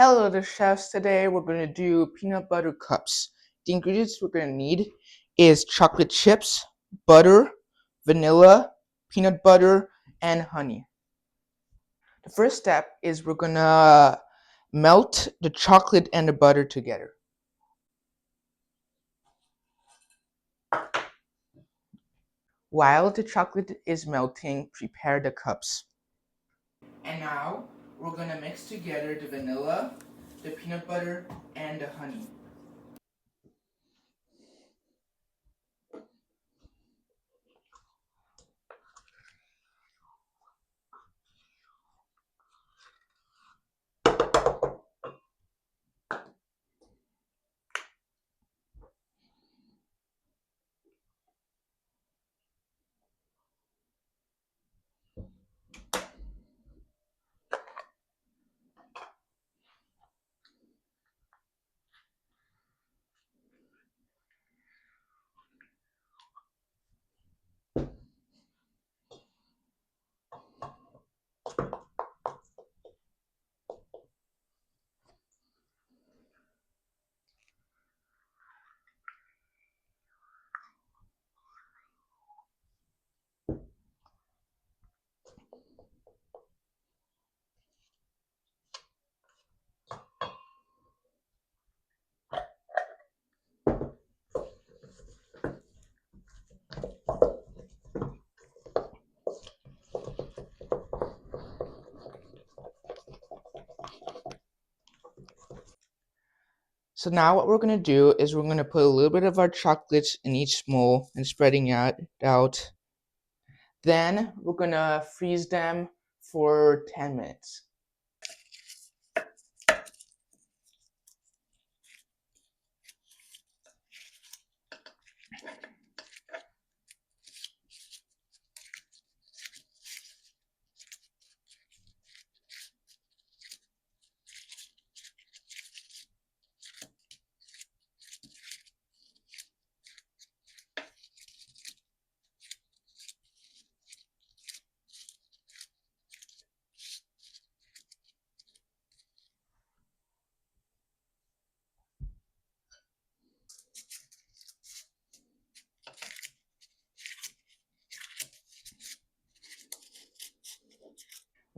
Hello, the chefs. Today we're going to do peanut butter cups. The ingredients we're going to need is chocolate chips, butter, vanilla, peanut butter, and honey. The first step is we're going to melt the chocolate and the butter together. While the chocolate is melting, prepare the cups. And now we're going to mix together the vanilla, the peanut butter, and the honey. So now what we're going to do is we're going to put a little bit of our chocolates in each mold and spreading it out. Then we're going to freeze them for 10 minutes.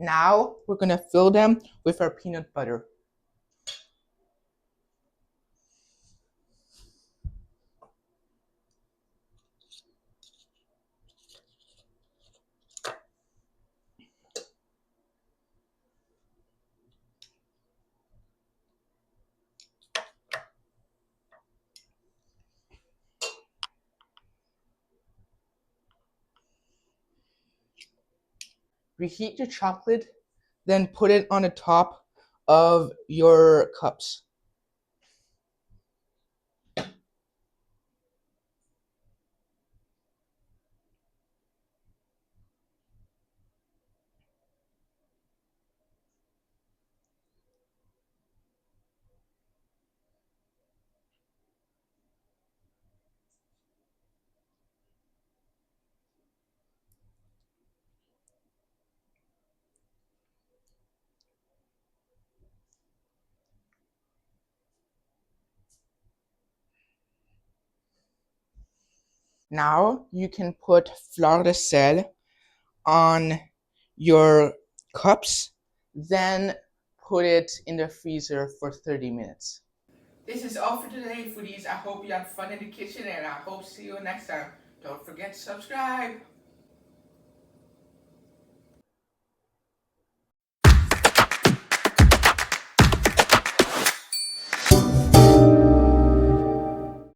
Now we're going to fill them with our peanut butter. Reheat your chocolate, then put it on the top of your cups. Now you can put fleur de sel on your cups, then put it in the freezer for 30 minutes. This is all for today, foodies. I hope you had fun in the kitchen and I hope to see you next time. Don't forget to subscribe.